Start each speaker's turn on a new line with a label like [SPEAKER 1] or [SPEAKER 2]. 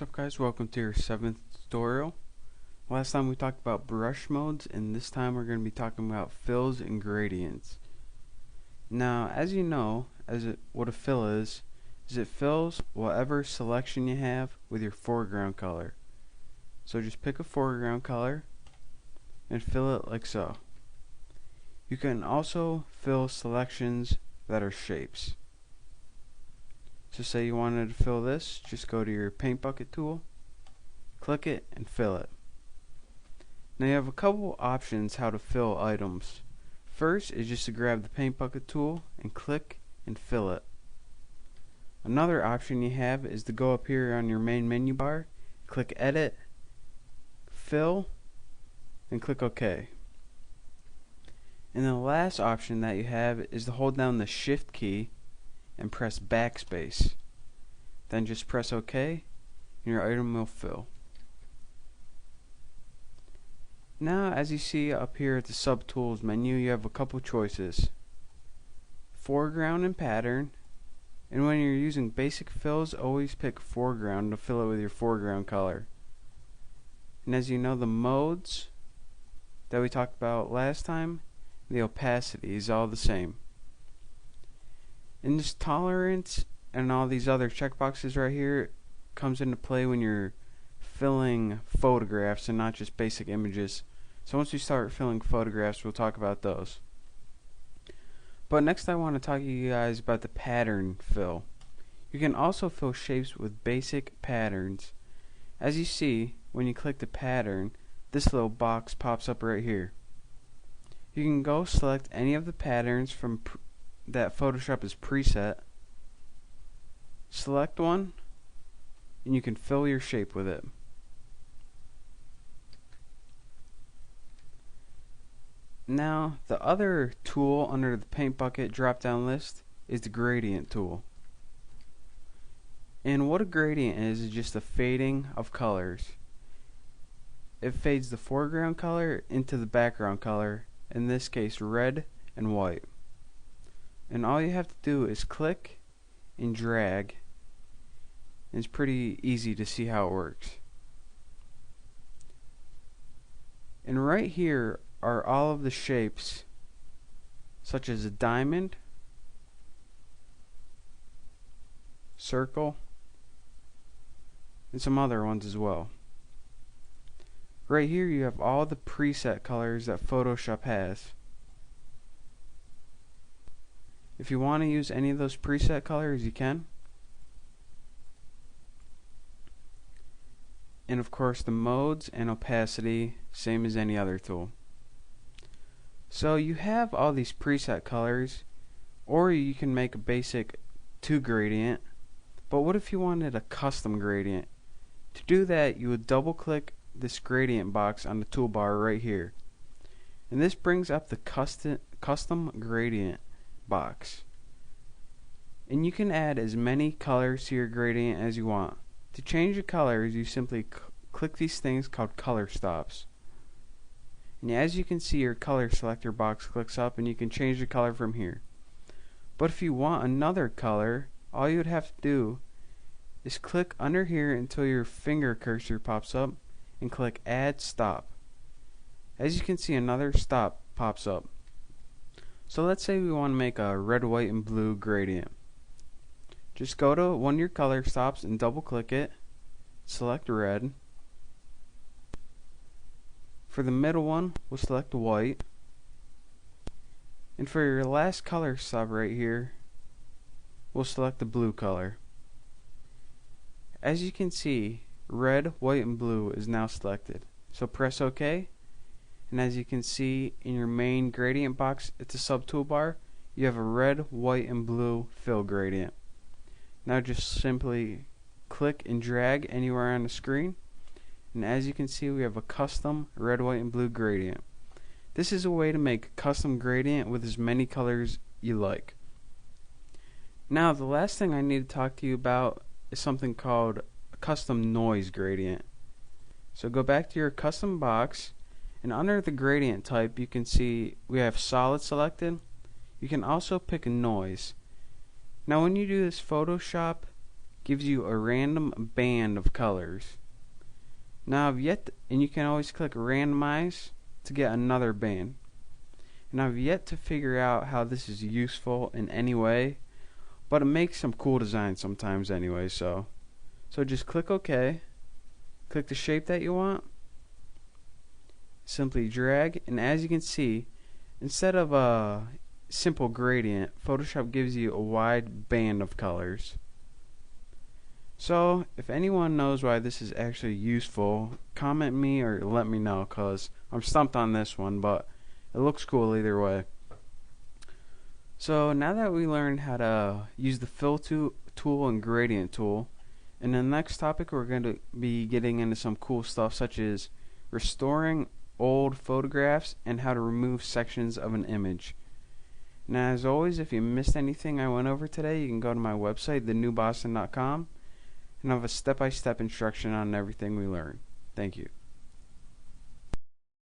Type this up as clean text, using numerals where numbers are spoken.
[SPEAKER 1] What's up guys, welcome to your 7th tutorial. Last time we talked about brush modes, and this time we're going to be talking about fills and gradients. Now as you know, what a fill is it fills whatever selection you have with your foreground color. So just pick a foreground color and fill it like so. You can also fill selections that are shapes. So say you wanted to fill this, just go to your paint bucket tool, click it, and fill it. Now you have a couple options how to fill items. First is just to grab the paint bucket tool and click and fill it. Another option you have is to go up here on your main menu bar, click edit, fill, and click OK. And the last option that you have is to hold down the shift key and press backspace. Then just press OK and your item will fill. Now as you see up here at the subtools menu, you have a couple choices: foreground and pattern. And when you're using basic fills, always pick foreground to fill it with your foreground color. And as you know, the modes that we talked about last time, the opacity is all the same. And this tolerance and all these other checkboxes right here comes into play when you're filling photographs and not just basic images. So once we start filling photographs, we'll talk about those. But next I want to talk to you guys about the pattern fill. You can also fill shapes with basic patterns. As you see, when you click the pattern, this little box pops up right here. You can go select any of the patterns from that Photoshop has preset, select one, and you can fill your shape with it. Now the other tool under the paint bucket drop down list is the gradient tool. And what a gradient is just a fading of colors. It fades the foreground color into the background color, in this case red and white. And all you have to do is click and drag. It's pretty easy to see how it works. And right here are all of the shapes, such as a diamond, circle, and some other ones as well. Right here you have all the preset colors that Photoshop has. If you want to use any of those preset colors, you can. And of course the modes and opacity, same as any other tool. So you have all these preset colors, or you can make a basic 2 gradient. But what if you wanted a custom gradient? To do that, you would double click this gradient box on the toolbar right here. And this brings up the custom gradient box. And you can add as many colors to your gradient as you want. To change the colors, you simply click these things called color stops. And as you can see, your color selector box clicks up and you can change the color from here. But if you want another color, all you would have to do is click under here until your finger cursor pops up and click add stop. As you can see, another stop pops up. So let's say we want to make a red, white, and blue gradient. Just go to one of your color stops and double click it, select red. For the middle one, we'll select white. And for your last color stop right here, we'll select the blue color. As you can see, red, white, and blue is now selected. So press OK. And as you can see in your main gradient box at the sub toolbar, you have a red, white, and blue fill gradient. Now just simply click and drag anywhere on the screen, and as you can see, we have a custom red, white, and blue gradient. This is a way to make a custom gradient with as many colors you like. Now the last thing I need to talk to you about is something called a custom noise gradient. So go back to your custom box, and under the gradient type you can see we have solid selected. You can also pick a noise. Now when you do this, Photoshop gives you a random band of colors. Now and you can always click randomize to get another band. And I've yet to figure out how this is useful in any way, but it makes some cool designs sometimes anyway, so just click OK, click the shape that you want, simply drag, and as you can see, instead of a simple gradient, Photoshop gives you a wide band of colors. So if anyone knows why this is actually useful, comment me or let me know, cause I'm stumped on this one, but it looks cool either way. So now that we learned how to use the fill tool and gradient tool, in the next topic we're going to be getting into some cool stuff such as restoring old photographs and how to remove sections of an image. Now as always, if you missed anything I went over today, you can go to my website, thenewboston.com, and I have a step-by-step instruction on everything we learned. Thank you.